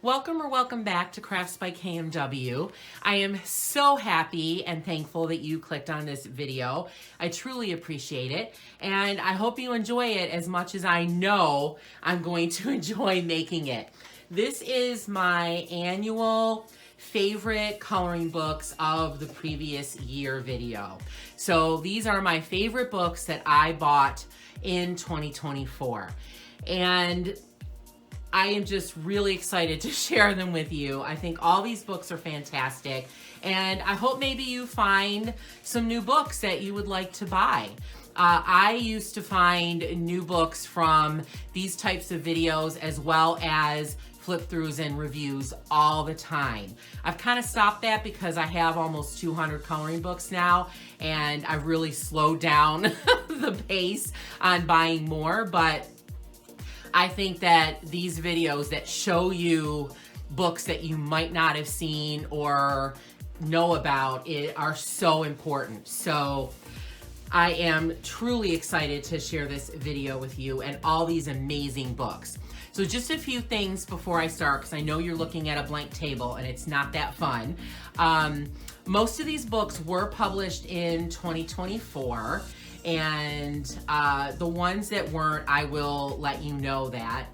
Welcome back to Crafts by KMW. I am so happy and thankful that you clicked on this video. I truly appreciate it, and I hope you enjoy it as much as I know I'm going to enjoy making it. This is my annual favorite coloring books of the previous year video. So these are my favorite books that I bought in 2024. And I am just really excited to share them with you. I think all these books are fantastic, and I hope maybe you find some new books that you would like to buy. I used to find new books from these types of videos as well as flip-throughs and reviews all the time. I've kind of stopped that because I have almost 200 coloring books now, and I've really slowed down the pace on buying more, but I think that these videos that show you books that you might not have seen or know about are so important. So I am truly excited to share this video with you and all these amazing books. So just a few things before I start, because I know you're looking at a blank table and it's not that fun. Most of these books were published in 2024. And the ones that weren't, I will let you know that.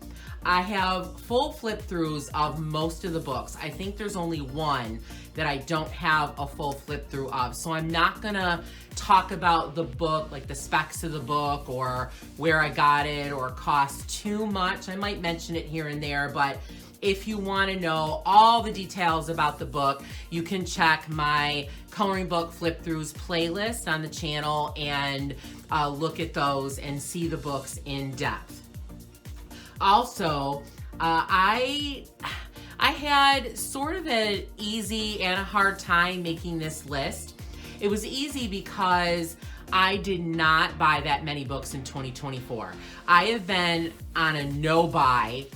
I have full flip-throughs of most of the books. I think there's only one that I don't have a full flip-through of. So I'm not gonna talk about the book, like the specs of the book or where I got it or cost too much. I might mention it here and there, but if you want to know all the details about the book, you can check my coloring book flip-throughs playlist on the channel and look at those and see the books in depth. Also, I had sort of an easy and a hard time making this list. It was easy because I did not buy that many books in 2024. I have been on a no-buy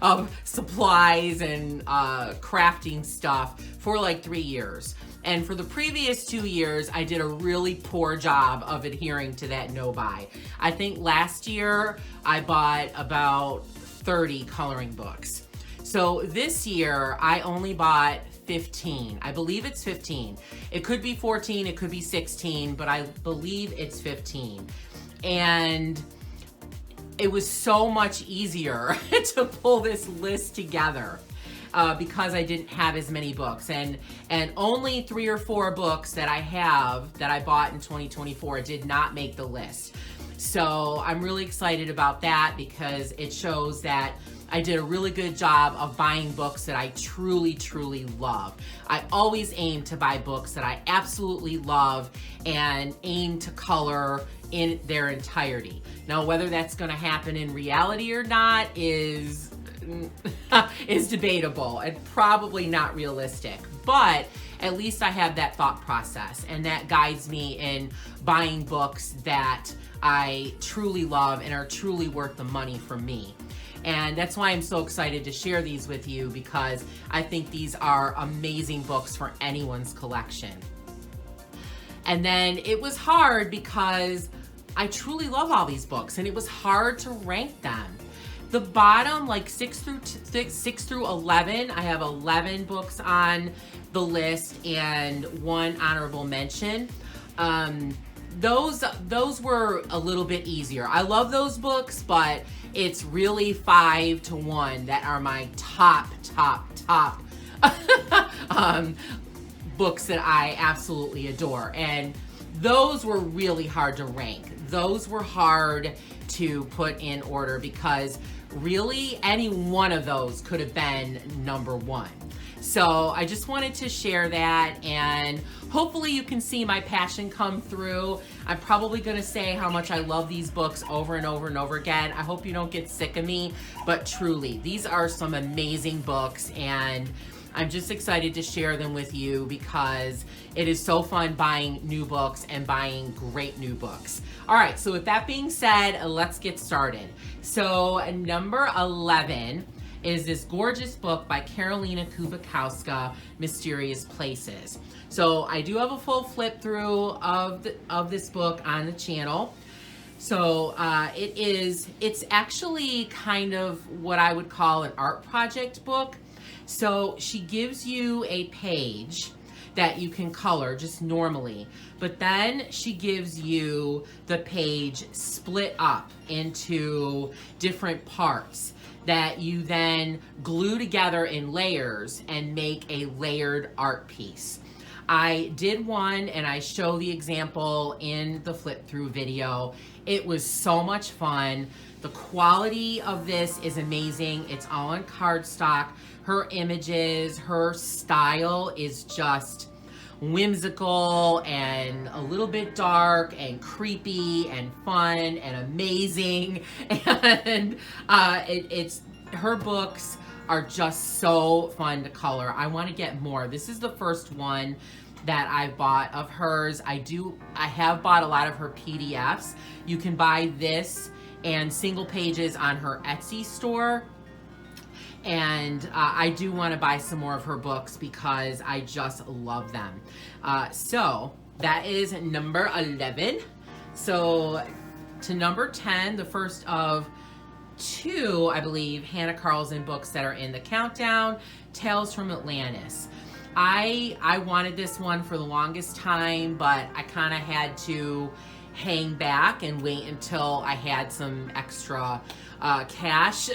of supplies and crafting stuff for like 3 years. And for the previous 2 years, I did a really poor job of adhering to that no-buy. I think last year I bought about 30 coloring books. So this year I only bought 15. I believe it's 15. It could be 14, it could be 16, but I believe it's 15. And it was so much easier to pull this list together because I didn't have as many books. And only 3 or 4 books that I have that I bought in 2024 did not make the list. So I'm really excited about that because it shows that I did a really good job of buying books that I truly, truly love. I always aim to buy books that I absolutely love and aim to color in their entirety. Now, whether that's gonna happen in reality or not is debatable and probably not realistic, but at least I have that thought process, and that guides me in buying books that I truly love and are truly worth the money for me. And that's why I'm so excited to share these with you, because I think these are amazing books for anyone's collection. And then it was hard because I truly love all these books, and it was hard to rank them. The bottom, like 6 through 11, I have 11 books on the list and 1 honorable mention. Those were a little bit easier. I love those books, but it's really 5 to 1 that are my top books that I absolutely adore. And those were really hard to rank. Those were hard to put in order because really any one of those could have been number 1. So I just wanted to share that, and hopefully you can see my passion come through. I'm probably gonna say how much I love these books over and over and over again. I hope you don't get sick of me, but truly, these are some amazing books, and I'm just excited to share them with you because it is so fun buying new books and buying great new books. All right, so with that being said, let's get started. So number 11 is this gorgeous book by Karolina Kubikowska, Mysterious Places. So I do have a full flip through of this book on the channel. So it's actually kind of what I would call an art project book. So she gives you a page that you can color just normally, but then she gives you the page split up into different parts that you then glue together in layers and make a layered art piece. I did one and I show the example in the flip through video. It was so much fun. The quality of this is amazing. It's all on cardstock. Her images, her style is just whimsical and a little bit dark and creepy and fun and amazing. And it's her books are just so fun to color. I want to get more. This is the first one that I bought of hers. I have bought a lot of her PDFs. You can buy this and single pages on her Etsy store. And I do want to buy some more of her books because I just love them. So that is number 11. So to number 10, the first of two, I believe, Hannah Carlson books that are in the countdown, Tales from Atlantis. I wanted this one for the longest time, but I kind of had to hang back and wait until I had some extra cash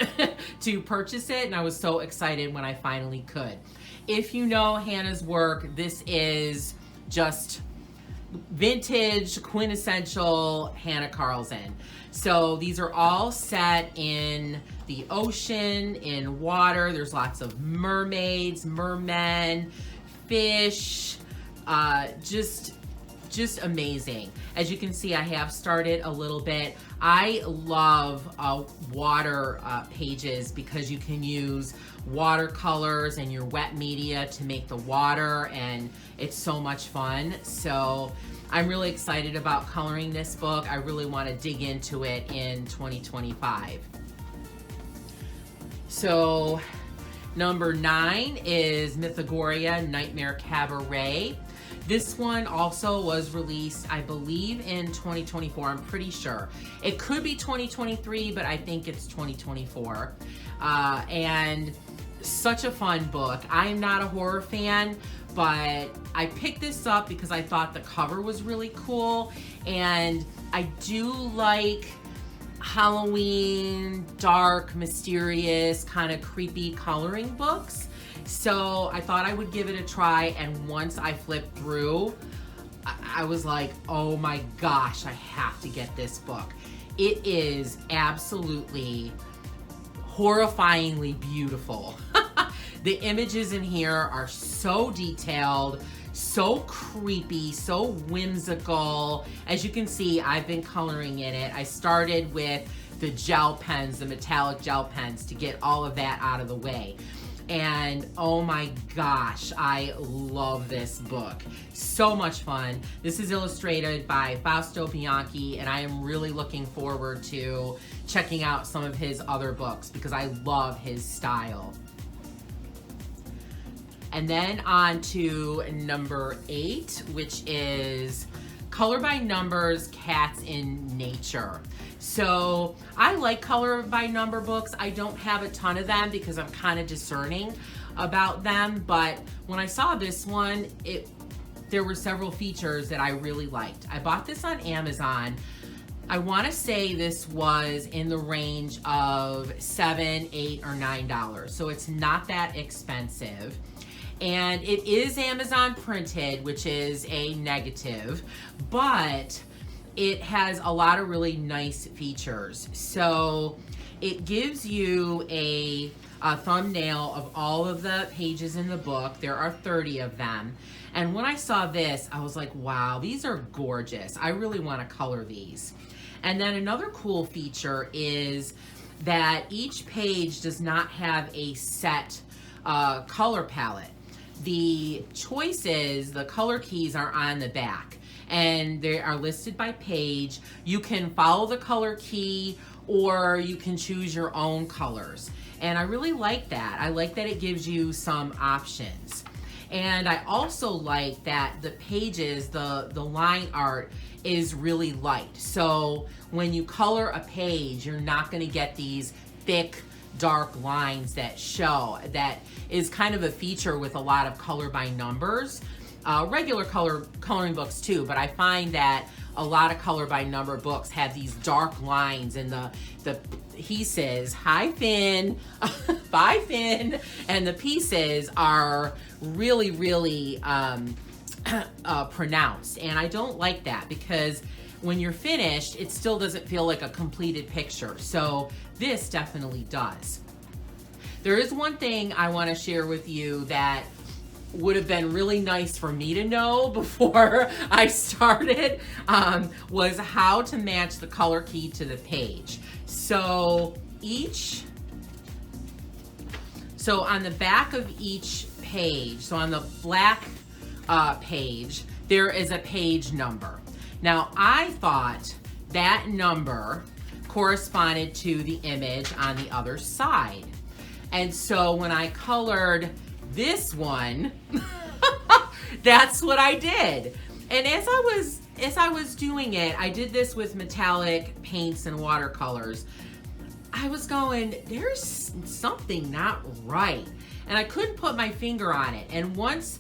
to purchase it, and I was so excited when I finally could. If you know Hannah's work, this is just vintage, quintessential Hannah Carlson. So these are all set in the ocean, in water. There's lots of mermaids, mermen, fish, just amazing. As you can see, I have started a little bit. I love water pages because you can use watercolors and your wet media to make the water, and it's so much fun. So I'm really excited about coloring this book. I really want to dig into it in 2025. So number 9 is Mythagoria Nightmare Cabaret. This one also was released, I believe, in 2024. I'm pretty sure. It could be 2023, but I think it's 2024. And such a fun book. I'm not a horror fan, but I picked this up because I thought the cover was really cool. And I do like Halloween, dark, mysterious, kind of creepy coloring books. So I thought I would give it a try, and once I flipped through, I was like, oh my gosh, I have to get this book. It is absolutely horrifyingly beautiful. The images in here are so detailed, so creepy, so whimsical. As you can see, I've been coloring in it. I started with the gel pens, the metallic gel pens, to get all of that out of the way. And oh my gosh, I love this book. So much fun. This is illustrated by Fausto Bianchi, and I am really looking forward to checking out some of his other books because I love his style. And then on to number 8, which is Color by Numbers, Cats in Nature. So I like color by number books. I don't have a ton of them because I'm kind of discerning about them. But when I saw this one, there were several features that I really liked. I bought this on Amazon. I want to say this was in the range of $7, $8, or $9. So it's not that expensive. And it is Amazon printed, which is a negative, but it has a lot of really nice features. So it gives you a thumbnail of all of the pages in the book. There are 30 of them. And when I saw this, I was like, wow, these are gorgeous. I really want to color these. And then another cool feature is that each page does not have a set color palette. The choices, the color keys are on the back, and they are listed by page. You can follow the color key, or you can choose your own colors. And I really like that. I like that it gives you some options. And I also like that the pages, the line art is really light. So when you color a page, you're not going to get these thick, dark lines that show. That is kind of a feature with a lot of color by numbers. Regular coloring books too, but I find that a lot of color by number books have these dark lines, and the pieces, hi Finn, bye Finn, and the pieces are really, really pronounced. And I don't like that, because when you're finished, it still doesn't feel like a completed picture. So this definitely does. There is one thing I want to share with you that would have been really nice for me to know before I started, was how to match the color key to the page. So on the back of each page, so on the black page, there is a page number. Now, I thought that number corresponded to the image on the other side. And so when I colored this one, that's what I did. And as I was doing it, I did this with metallic paints and watercolors. I was going, there's something not right. And I couldn't put my finger on it. And once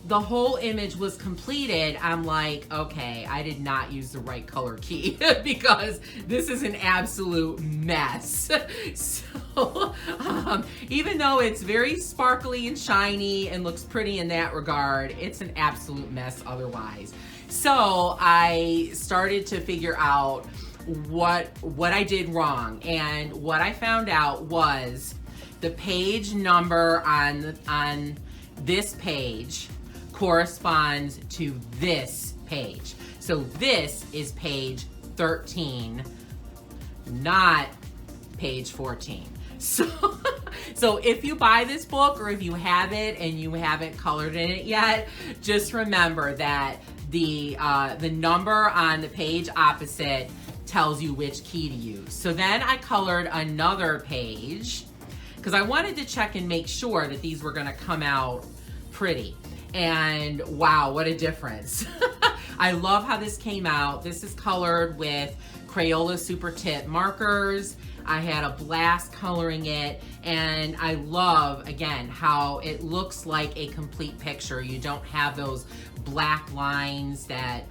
the whole image was completed, I'm like, okay, I did not use the right color key because this is an absolute mess. So even though it's very sparkly and shiny and looks pretty in that regard, it's an absolute mess otherwise. So I started to figure out what I did wrong, and what I found out was the page number on this page corresponds to this page. So this is page 13, not page 14. So if you buy this book, or if you have it and you haven't colored in it yet, just remember that the number on the page opposite tells you which key to use. So then I colored another page because I wanted to check and make sure that these were gonna come out pretty. And wow, what a difference. I love how this came out. This is colored with Crayola Super Tip markers. I had a blast coloring it, and I love, again, how it looks like a complete picture. You don't have those black lines that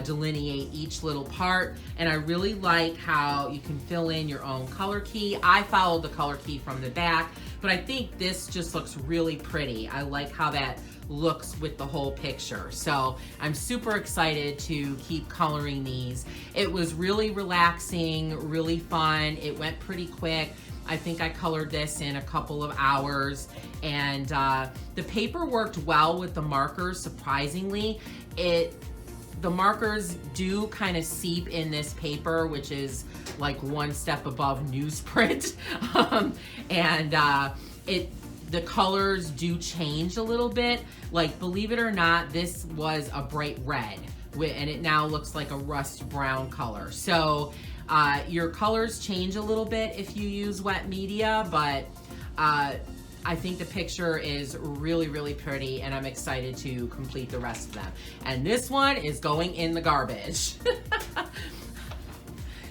delineate each little part, and I really like how you can fill in your own color key. I followed the color key from the back, but I think this just looks really pretty. I like how that looks with the whole picture. So I'm super excited to keep coloring these. It was really relaxing, really fun. It went pretty quick. I think I colored this in a couple of hours, and the paper worked well with the markers, surprisingly. The markers do kind of seep in this paper, which is like one step above newsprint. The colors do change a little bit. Like, believe it or not, this was a bright red, and it now looks like a rust brown color. So your colors change a little bit if you use wet media, but I think the picture is really, really pretty, and I'm excited to complete the rest of them. And this one is going in the garbage.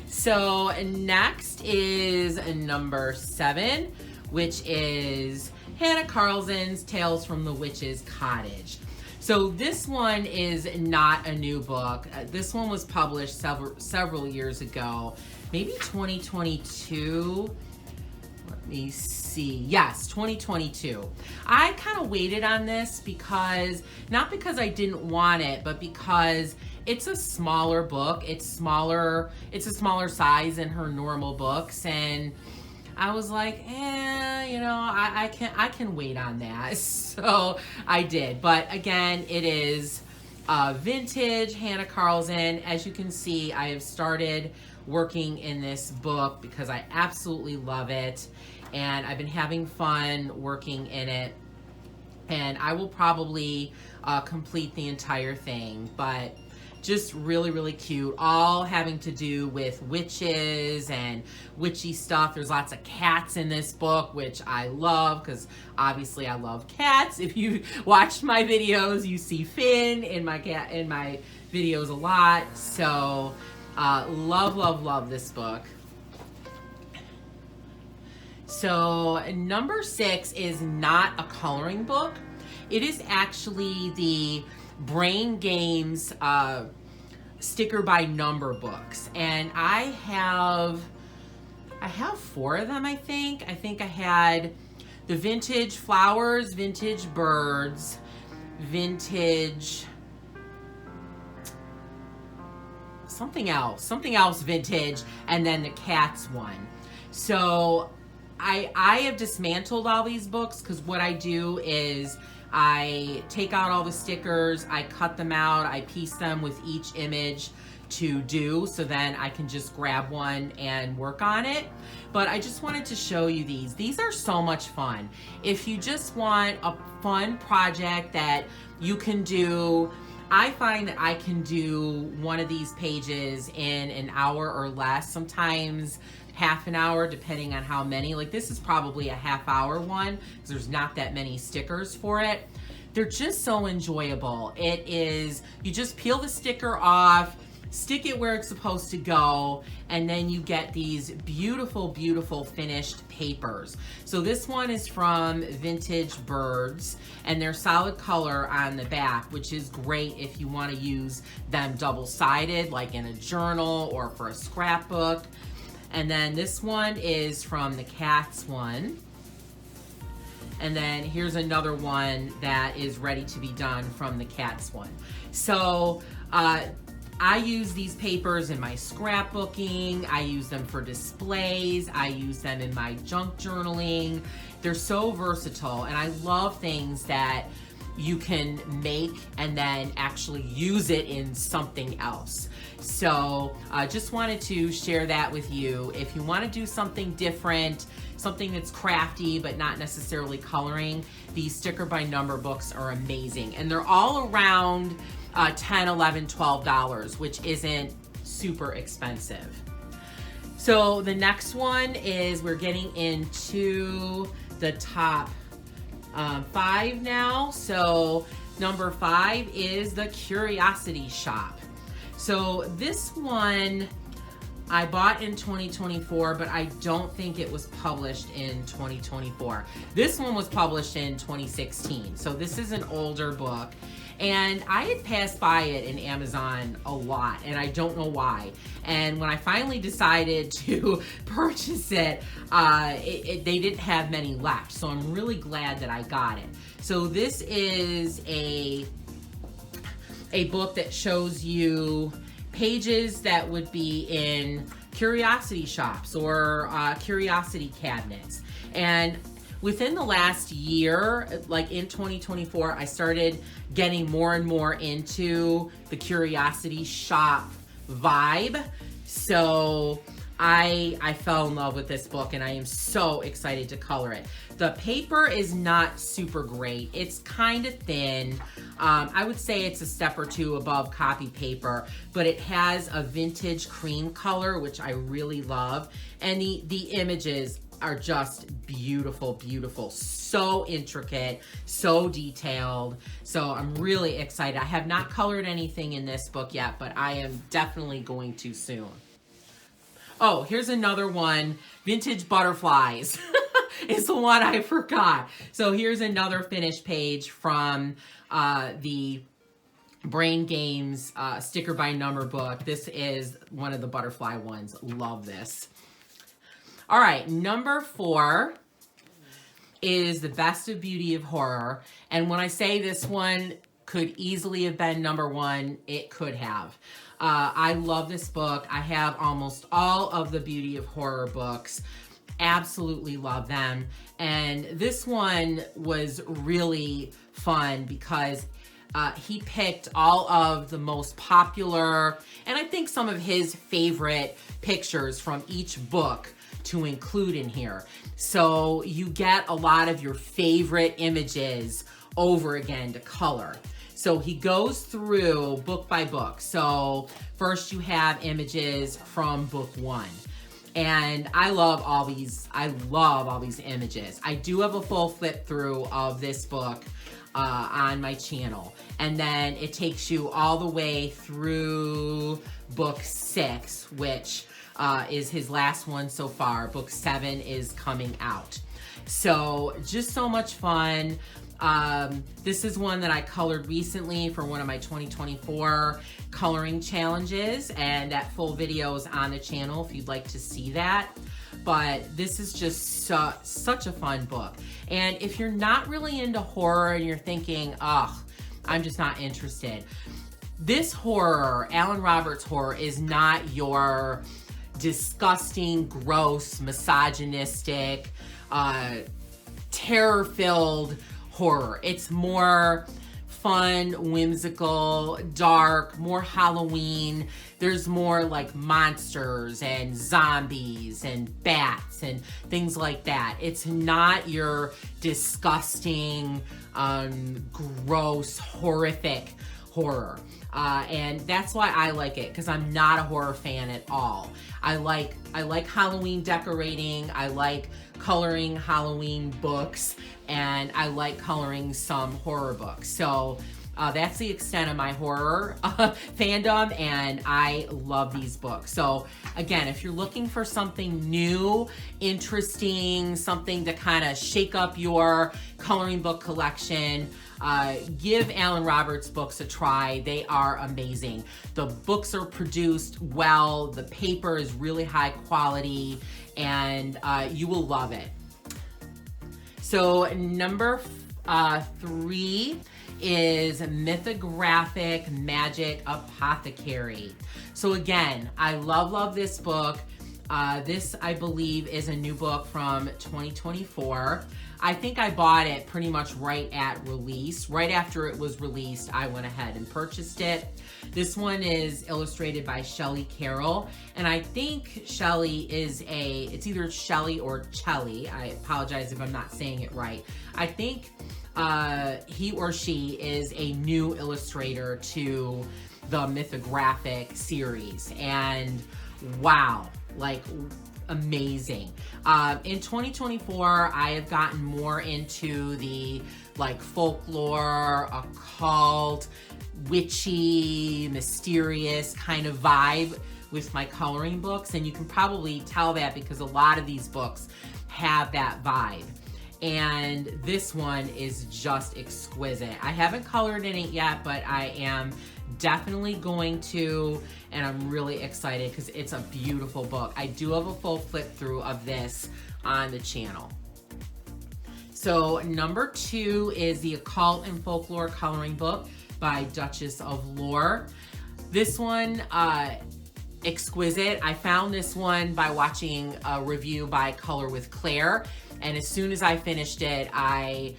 So next is number 7, which is Hannah Carlson's Tales from the Witch's Cottage. So this one is not a new book. This one was published several years ago, maybe 2022. Let me see. Yes, 2022. I kind of waited on this because, not because I didn't want it, but because it's a smaller book. It's a smaller size than her normal books, and I was like, I can wait on that. So I did. But again, it is vintage Hannah Carlson. As you can see, I have started working in this book because I absolutely love it, and I've been having fun working in it, and I will probably complete the entire thing. But just really, really cute, all having to do with witches and witchy stuff. There's lots of cats in this book, which I love because obviously I love cats. If you watched my videos, you see Finn in my videos a lot. So love, love, love this book. So number 6 is not a coloring book. It is actually the Brain Games sticker by number books. And I have 4 of them, I think. I think I had the vintage flowers, vintage birds, vintage something else vintage, and then the cats one. So I have dismantled all these books because what I do is I take out all the stickers, I cut them out, I piece them with each image to do, so then I can just grab one and work on it. But I just wanted to show you these. These are so much fun. If you just want a fun project that you can do, I find that I can do one of these pages in an hour or less, sometimes half an hour, depending on how many. Like this is probably a half-hour one because there's not that many stickers for it. They're just so enjoyable. It is, you just peel the sticker off, stick it where it's supposed to go, and then you get these beautiful, beautiful finished papers. So this one is from Vintage Birds, and they're solid color on the back, which is great if you want to use them double-sided, like in a journal or for a scrapbook. And then this one is from the cats one. And then here's another one that is ready to be done from the cats one. So I use these papers in my scrapbooking. I use them for displays. I use them in my junk journaling. They're so versatile, and I love things that you can make and then actually use it in something else. So I just wanted to share that with you. If you want to do something different, something that's crafty but not necessarily coloring, these sticker by number books are amazing. And they're all around $10, $11, $12, which isn't super expensive. So the next one is, we're getting into the top 5 now. So number 5 is the Curiosity Shop. So this one I bought in 2024, but I don't think it was published in 2024. This one was published in 2016. So this is an older book. And I had passed by it in Amazon a lot, and I don't know why. And when I finally decided to purchase it, they didn't have many left. So I'm really glad that I got it. So this is a book that shows you pages that would be in curiosity shops or curiosity cabinets. And within the last year, like in 2024, I started getting more and more into the curiosity shop vibe. So I fell in love with this book, and I am so excited to color it. The paper is not super great. It's kind of thin. I would say it's a step or two above copy paper, but it has a vintage cream color, which I really love. And the images are just beautiful, beautiful. So intricate, so detailed. So I'm really excited. I have not colored anything in this book yet, but I am definitely going to soon. Oh, here's another one. Vintage Butterflies is the one I forgot. So here's another finished page from the Brain Games sticker by number book. This is one of the butterfly ones. Love this. All right, number 4 is The Best of Beauty of Horror. And when I say this one could easily have been number 1, it could have. I love this book. I have almost all of the Beauty of Horror books. Absolutely love them. And this one was really fun because he picked all of the most popular, and I think some of his favorite pictures from each book to include in here. So you get a lot of your favorite images over again to color. So he goes through book by book. So first you have images from book 1. And I love all these images. I do have a full flip through of this book on my channel. And then it takes you all the way through book 6, which is his last one so far. Book 7 is coming out. So just so much fun. This is one that I colored recently for one of my 2024 coloring challenges, and that full video is on the channel if you'd like to see that. But this is just such a fun book. And if you're not really into horror and you're thinking, ugh, I'm just not interested, this horror, Alan Roberts horror, is not your disgusting, gross, misogynistic, terror-filled horror. It's more fun, whimsical, dark, more Halloween. There's more like monsters and zombies and bats and things like that. It's not your disgusting, gross, horrific horror. And that's why I like it, because I'm not a horror fan at all. I like Halloween decorating, I like coloring Halloween books, and I like coloring some horror books. So that's the extent of my horror fandom, and I love these books. So again, if you're looking for something new, interesting, something to kind of shake up your coloring book collection, give Alan Roberts books a try. They are amazing. The books are produced well, the paper is really high quality, and you will love it. So number 3 is Mythographic Magic Apothecary. So again, I love this book. This, I believe, is a new book from 2024. I think I bought it pretty much right at release. Right after it was released, I went ahead and purchased it. This one is illustrated by Shelley Carroll, and I think Shelley is it's either Shelley or Chelly. I apologize if I'm not saying it right. I think he or she is a new illustrator to the Mythographic series, and wow, like amazing. In 2024, I have gotten more into the like folklore, occult, witchy, mysterious kind of vibe with my coloring books, and you can probably tell that because a lot of these books have that vibe. And this one is just exquisite. I haven't colored in it yet, but I am definitely going to, and I'm really excited because it's a beautiful book. I do have a full flip through of this on the channel. So number 2 is the Occult and Folklore Coloring Book by Duchess of Lore. This one, exquisite. I found this one by watching a review by Color with Claire, and as soon as I finished it, I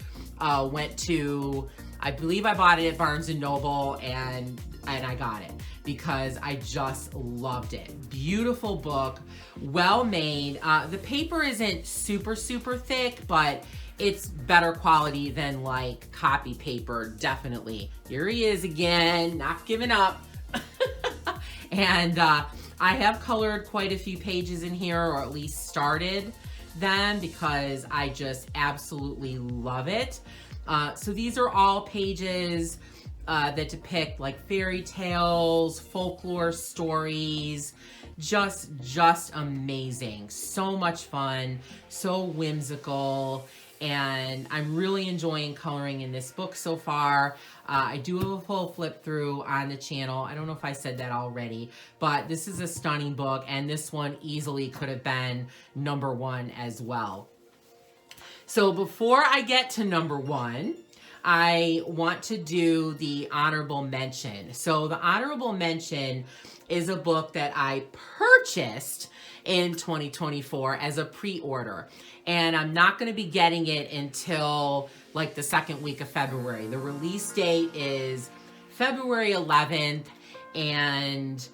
went to, I believe I bought it at Barnes & Noble, and I got it because I just loved it. Beautiful book, well made. The paper isn't super thick, but it's better quality than like copy paper, definitely. Here he is again, not giving up. And I have colored quite a few pages in here, or at least started them, because I just absolutely love it. So these are all pages that depict like fairy tales, folklore stories, just amazing. So much fun, so whimsical, and I'm really enjoying coloring in this book so far. I do have a full flip through on the channel. I don't know if I said that already, but this is a stunning book, and this one easily could have been number 1 as well. So before I get to number 1, I want to do the honorable mention. So the honorable mention is a book that I purchased in 2024 as a pre-order, and I'm not going to be getting it until like the second week of February. The release date is February 11th, and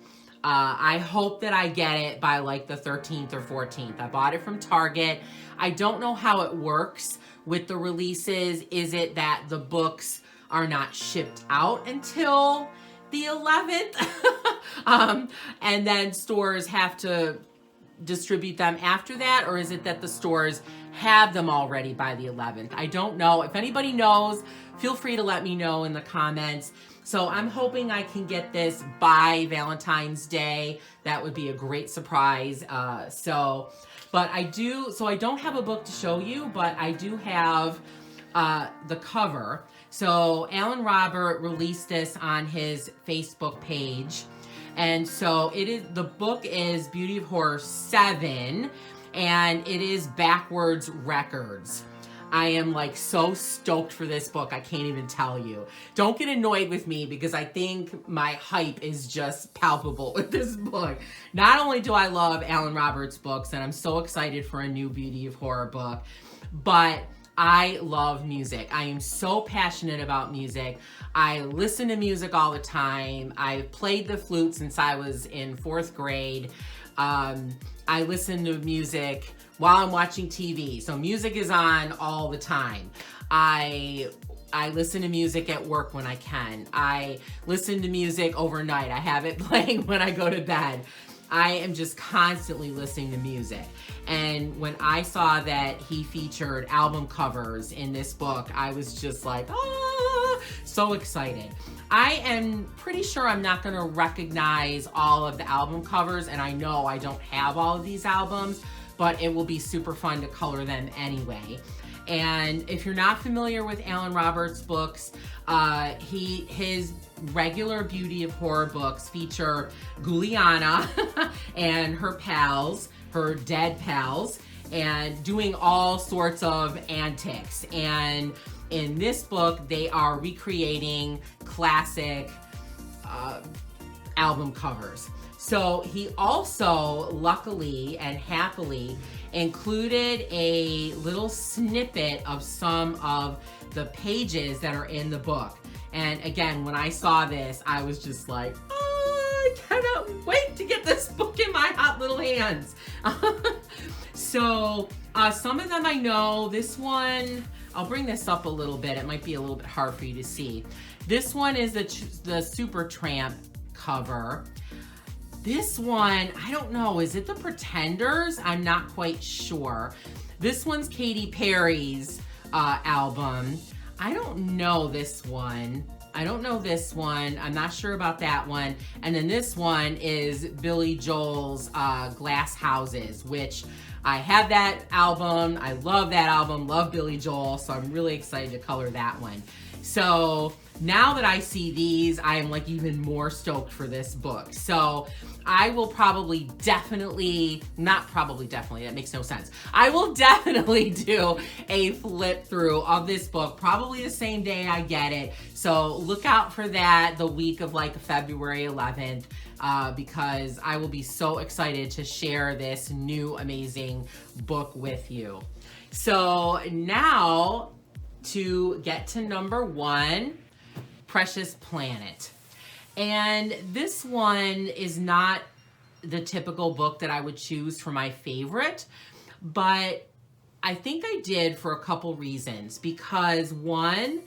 I hope that I get it by like the 13th or 14th. I bought it from Target. I don't know how it works with the releases. Is it that the books are not shipped out until the 11th? And then stores have to distribute them after that, or is it that the stores have them already by the 11th? I don't know. If anybody knows, feel free to let me know in the comments. So I'm hoping I can get this by Valentine's Day. That would be a great surprise. But I don't have a book to show you, but I do have the cover. So Alan Robert released this on his Facebook page. And so the book is Beauty of Horror 7, and it is backwards records. I am like so stoked for this book, I can't even tell you. Don't get annoyed with me because I think my hype is just palpable with this book. Not only do I love Alan Roberts books, and I'm so excited for a new Beauty of Horror book, but I love music. I am so passionate about music. I listen to music all the time. I've played the flute since I was in 4th grade. I listen to music while I'm watching TV. So music is on all the time. I listen to music at work when I can. I listen to music overnight. I have it playing when I go to bed. I am just constantly listening to music. And when I saw that he featured album covers in this book, I was just like, so excited. I am pretty sure I'm not gonna recognize all of the album covers, and I know I don't have all of these albums, but it will be super fun to color them anyway. And if you're not familiar with Alan Roberts' books, his regular Beauty of Horror books feature Guliana and her pals, her dead pals, and doing all sorts of antics. And in this book, they are recreating classic album covers. So he also, luckily and happily, included a little snippet of some of the pages that are in the book. And again, when I saw this, I was just like, I cannot wait to get this book in my hot little hands. So some of them I know. This one, I'll bring this up a little bit. It might be a little bit hard for you to see. This one is the Supertramp cover. This one, I don't know, is it the Pretenders? I'm not quite sure. This one's Katy Perry's album. I don't know this one. I'm not sure about that one. And then this one is Billy Joel's Glass Houses, which I have that album. I love that album, love Billy Joel, so I'm really excited to color that one. So now that I see these, I am like even more stoked for this book. So I will probably definitely, that makes no sense. I will definitely do a flip through of this book, probably the same day I get it. So look out for that the week of like February 11th, because I will be so excited to share this new amazing book with you. So now to get to number 1, Precious Planet. And this one is not the typical book that I would choose for my favorite, but I think I did for a couple reasons. Because one,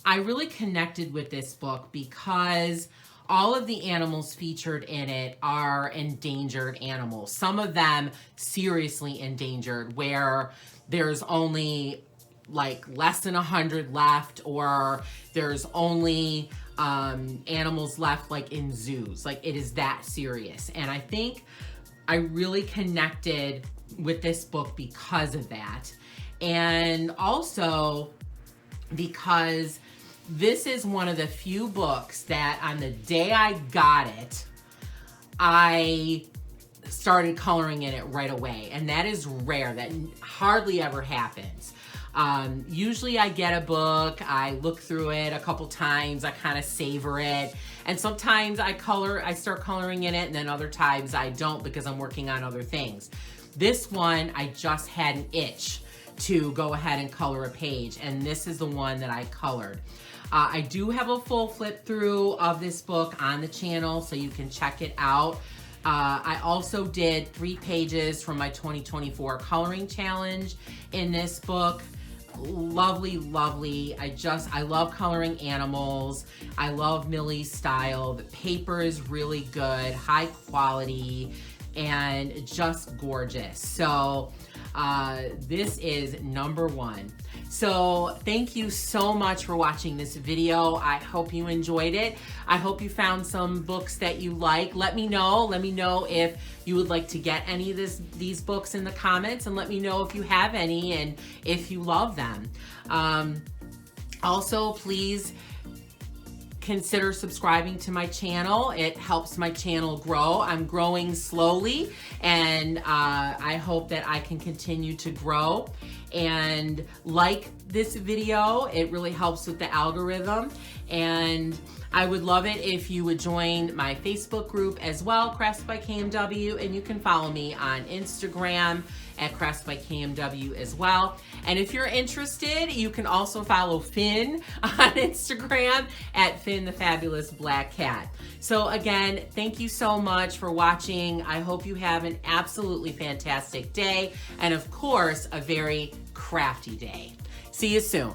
I really connected with this book because all of the animals featured in it are endangered animals. Some of them seriously endangered, where there's only like less than 100 left, or there's only animals left like in zoos. Like it is that serious. And I think I really connected with this book because of that. And also because this is one of the few books that on the day I got it, I started coloring in it right away. And that is rare. That hardly ever happens. Usually I get a book, I look through it a couple times, I kind of savor it, and sometimes I start coloring in it, and then other times I don't because I'm working on other things. This one, I just had an itch to go ahead and color a page, and this is the one that I colored. I do have a full flip through of this book on the channel, so you can check it out. I also did 3 pages from my 2024 coloring challenge in this book. Lovely, lovely. I love coloring animals. I love Millie's style. The paper is really good, high quality, and just gorgeous. So this is #1. So thank you so much for watching this video. I hope you enjoyed it. I hope you found some books that you like. Let me know. Let me know if you would like to get any of these books in the comments, and let me know if you have any and if you love them. Also, please consider subscribing to my channel. It helps my channel grow. I'm growing slowly, and I hope that I can continue to grow. And like this video, it really helps with the algorithm. And I would love it if you would join my Facebook group as well, Krafty by KMW, and you can follow me on Instagram at Krafty by KMW as well. And if you're interested, you can also follow Finn on Instagram at Finn the Fabulous Black Cat. So again, thank you so much for watching. I hope you have an absolutely fantastic day, and of course, a very crafty day. See you soon.